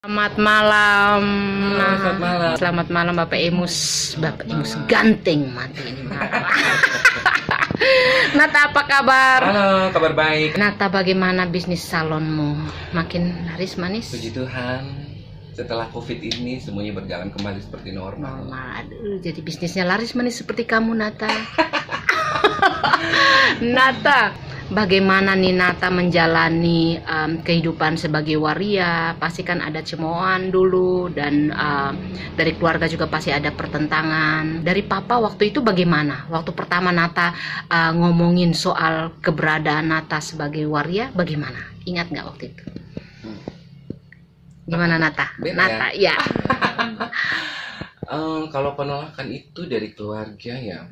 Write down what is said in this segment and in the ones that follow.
Selamat malam. Selamat malam. Selamat malam Bapak Emus. Bapak Emus ganteng mati ini. Nata, apa kabar? Halo, kabar baik. Nata, bagaimana bisnis salonmu? Makin laris manis? Puji Tuhan, setelah COVID ini semuanya berjalan kembali seperti normal. Aduh, jadi bisnisnya laris manis seperti kamu, Nata. Nata, bagaimana nih Nata menjalani kehidupan sebagai waria? Pasti kan ada cemoohan dulu, dan dari keluarga juga pasti ada pertentangan. Dari Papa waktu itu bagaimana? Waktu pertama Nata ngomongin soal keberadaan Nata sebagai waria, bagaimana? Ingat nggak waktu itu? Gimana Nata? Beda Nata, ya. Kalau penolakan itu dari keluarga ya,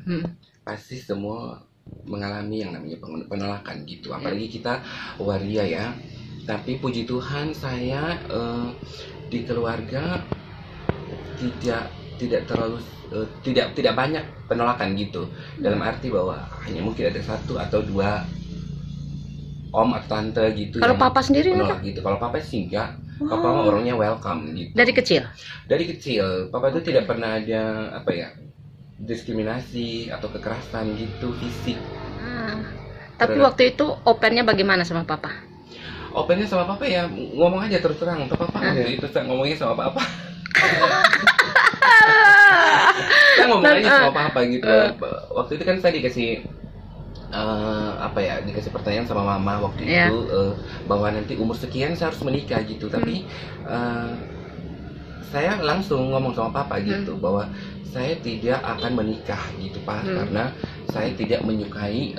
pasti semua mengalami yang namanya penolakan gitu. Apalagi kita waria ya. Tapi puji Tuhan saya di keluarga tidak terlalu tidak banyak penolakan gitu. Dalam arti bahwa hanya mungkin ada satu atau dua om atau tante gitu. Kalau Papa sendiri menolak gitu. Kalau Papa sih enggak. Papa mah orangnya welcome gitu. Dari kecil? Dari kecil, Papa tuh tidak pernah ada diskriminasi atau kekerasan gitu fisik. Tapi waktu itu opennya bagaimana sama Papa? Opennya sama Papa ya ngomong aja terus terang. Papa itu saya ngomongnya sama Papa. Saya ngomong aja sama Papa gitu. Waktu itu kan saya dikasih dikasih pertanyaan sama Mama waktu itu bahwa nanti umur sekian saya harus menikah gitu. Tapi saya langsung ngomong sama Papa gitu bahwa saya tidak akan menikah gitu Pak, karena saya tidak menyukai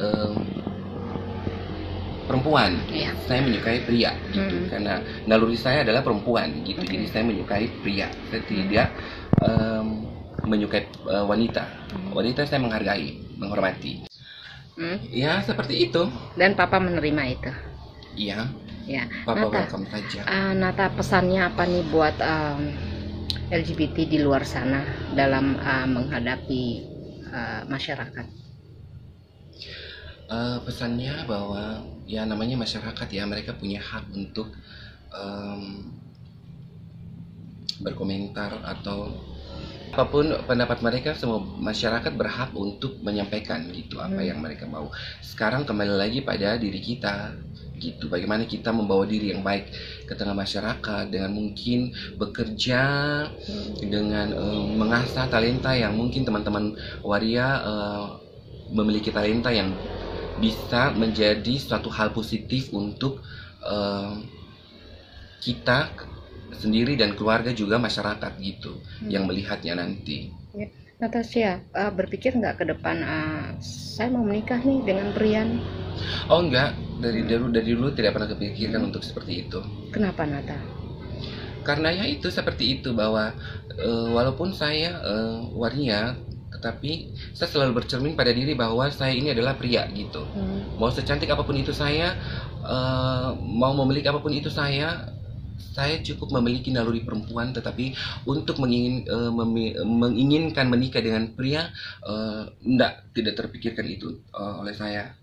perempuan. Saya menyukai pria gitu, karena naluri saya adalah perempuan gitu. Jadi saya menyukai pria. Saya tidak menyukai wanita. Wanita saya menghargai, menghormati. Ya seperti itu. Dan Papa menerima itu. Iya. Ya. Papa Nata, welcome saja. Nata, pesannya apa nih buat LGBT di luar sana dalam menghadapi masyarakat? Pesannya bahwa ya namanya masyarakat ya, mereka punya hak untuk berkomentar atau apapun pendapat mereka. Semua masyarakat berhak untuk menyampaikan gitu apa yang mereka mau. Sekarang kembali lagi pada diri kita gitu, bagaimana kita membawa diri yang baik ke tengah masyarakat dengan mungkin bekerja, dengan mengasah talenta yang mungkin teman-teman waria memiliki talenta yang bisa menjadi suatu hal positif untuk kita sendiri dan keluarga juga masyarakat gitu yang melihatnya nanti. Natasha, berpikir nggak ke depan saya mau menikah nih dengan Brian? Oh enggak, dari dulu tidak pernah kepikirkan untuk seperti itu. Kenapa Nata? Karena ya itu seperti itu, bahwa walaupun saya waria, tetapi saya selalu bercermin pada diri bahwa saya ini adalah pria gitu. Mau secantik apapun itu saya, mau memiliki apapun itu saya cukup memiliki naluri perempuan. Tetapi untuk menginginkan menikah dengan pria, tidak terpikirkan itu oleh saya.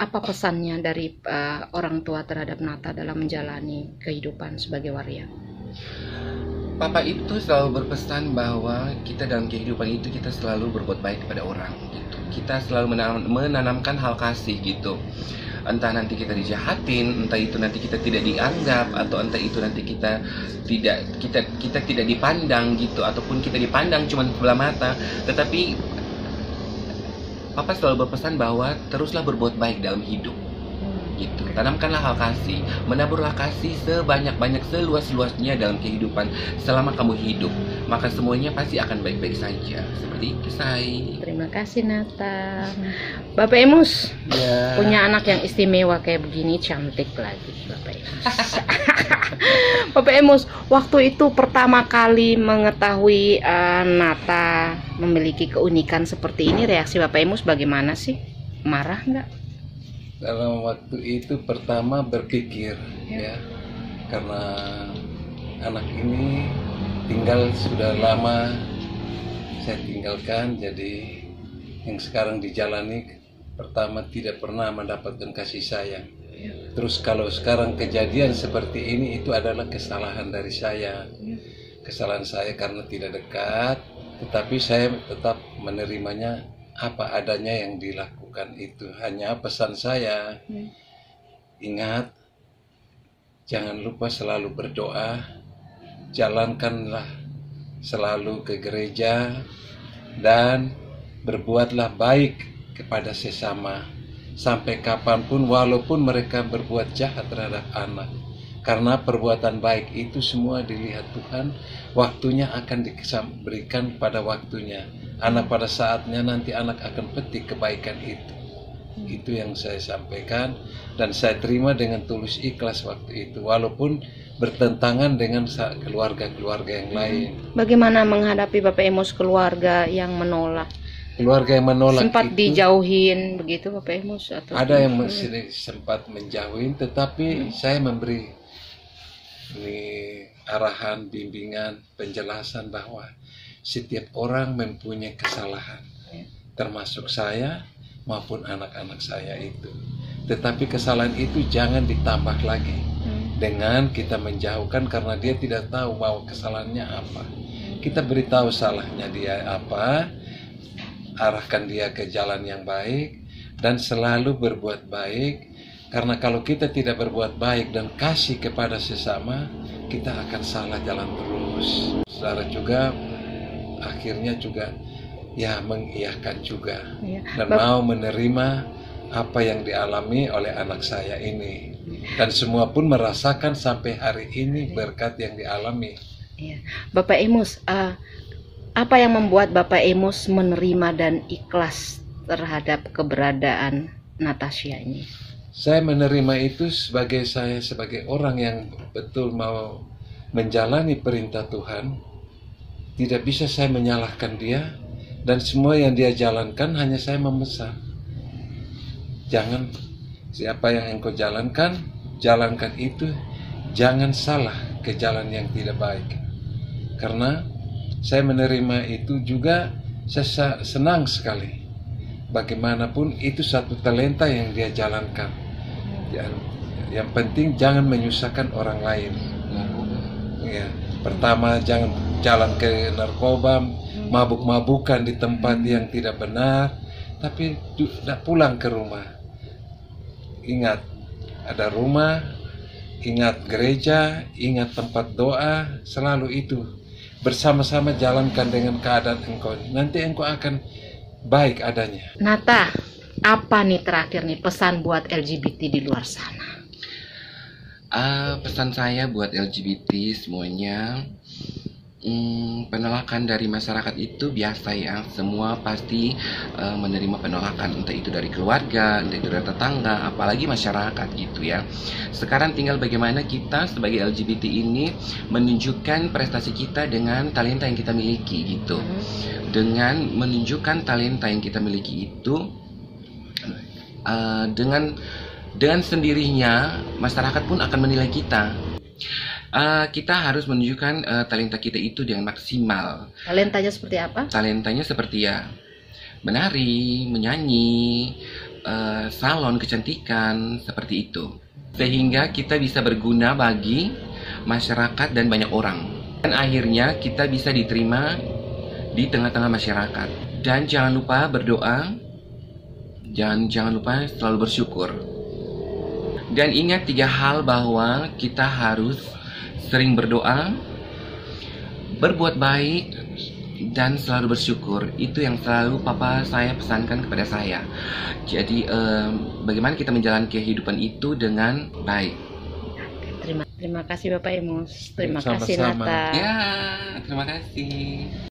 Apa pesannya dari orang tua terhadap Nata dalam menjalani kehidupan sebagai waria? Papa itu selalu berpesan bahwa kita dalam kehidupan itu kita selalu berbuat baik kepada orang gitu. Kita selalu menanamkan hal kasih gitu. Entah nanti kita dijahatin, entah itu nanti kita tidak dianggap, atau entah itu nanti kita tidak dipandang gitu, ataupun kita dipandang cuma sebelah mata. Tetapi Papa selalu berpesan bahwa teruslah berbuat baik dalam hidup gitu. Tanamkanlah hal kasih, menaburlah kasih sebanyak-banyak, seluas-luasnya dalam kehidupan. Selama kamu hidup, maka semuanya pasti akan baik-baik saja. Seperti itu, Say. Terima kasih Nata. Bapak Emus punya anak yang istimewa kayak begini, cantik lagi Bapak Emus. Bapak Emus, waktu itu pertama kali mengetahui Nata memiliki keunikan seperti ini, reaksi Bapak Emus bagaimana sih? Marah nggak? Dalam waktu itu pertama berpikir ya, karena anak ini tinggal sudah lama saya tinggalkan, jadi yang sekarang dijalani pertama tidak pernah mendapatkan kasih sayang. Terus kalau sekarang kejadian seperti ini, itu adalah kesalahan dari saya. Kesalahan saya karena tidak dekat, tetapi saya tetap menerimanya apa adanya yang dilakukan itu. Hanya pesan saya, ingat, jangan lupa selalu berdoa, jalankanlah selalu ke gereja, dan berbuatlah baik kepada sesama. Sampai kapanpun, walaupun mereka berbuat jahat terhadap anak. Karena perbuatan baik itu semua dilihat Tuhan, waktunya akan diberikan pada waktunya. Anak pada saatnya nanti anak akan petik kebaikan itu. Itu yang saya sampaikan, dan saya terima dengan tulus ikhlas waktu itu, walaupun bertentangan dengan keluarga-keluarga yang lain. Bagaimana menghadapi Bapak Emus keluarga yang menolak? Keluarga yang menolak Sempat itu, dijauhin begitu Bapak Emus atau ada yang sempat menjauhin, tetapi saya memberi arahan, bimbingan, penjelasan bahwa setiap orang mempunyai kesalahan, termasuk saya maupun anak-anak saya itu. Tetapi kesalahan itu jangan ditambah lagi dengan kita menjauhkan karena dia tidak tahu bahwa kesalahannya apa. Kita beritahu salahnya dia apa, arahkan dia ke jalan yang baik, dan selalu berbuat baik. Karena kalau kita tidak berbuat baik dan kasih kepada sesama, kita akan salah jalan terus. Saudara juga akhirnya juga ya mengiyakan juga, dan mau menerima apa yang dialami oleh anak saya ini. Dan semua pun merasakan sampai hari ini berkat yang dialami. Bapak Emus, apa yang membuat Bapak Emus menerima dan ikhlas terhadap keberadaan Natasha ini? Saya menerima itu sebagai orang yang betul mau menjalani perintah Tuhan. Tidak bisa saya menyalahkan dia, dan semua yang dia jalankan hanya saya memesan. Jangan, siapa yang engkau jalankan, jalankan itu, jangan salah ke jalan yang tidak baik. Karena saya menerima itu juga, saya senang sekali. Bagaimanapun itu satu talenta yang dia jalankan. Yang penting jangan menyusahkan orang lain. Ya, pertama jangan jalan ke narkoba, mabuk-mabukan di tempat yang tidak benar, tapi pulang ke rumah. Ingat, ada rumah, ingat gereja, ingat tempat doa, selalu itu. Bersama-sama jalankan dengan keadaan engkau. Nanti engkau akan baik adanya. Nata, apa nih terakhir nih pesan buat LGBT di luar sana? Pesan saya buat LGBT semuanya, penolakan dari masyarakat itu biasa ya. Semua pasti menerima penolakan, entah itu dari keluarga, entah itu dari tetangga, apalagi masyarakat gitu ya. Sekarang tinggal bagaimana kita sebagai LGBT ini menunjukkan prestasi kita dengan talenta yang kita miliki gitu. Dengan menunjukkan talenta yang kita miliki itu, dengan sendirinya masyarakat pun akan menilai kita. Kita harus menunjukkan talenta kita itu dengan maksimal. Talentanya seperti apa? Talentanya seperti ya menari, menyanyi, salon kecantikan, seperti itu. Sehingga kita bisa berguna bagi masyarakat dan banyak orang. Dan akhirnya kita bisa diterima di tengah-tengah masyarakat. Dan jangan lupa berdoa. Jangan lupa selalu bersyukur. Dan ingat 3 hal bahwa kita harus sering berdoa, berbuat baik, dan selalu bersyukur. Itu yang selalu Papa saya pesankan kepada saya. Jadi bagaimana kita menjalani kehidupan itu dengan baik. Terima kasih Bapak Emus. Terima kasih Sama-sama. Nata. Ya, terima kasih.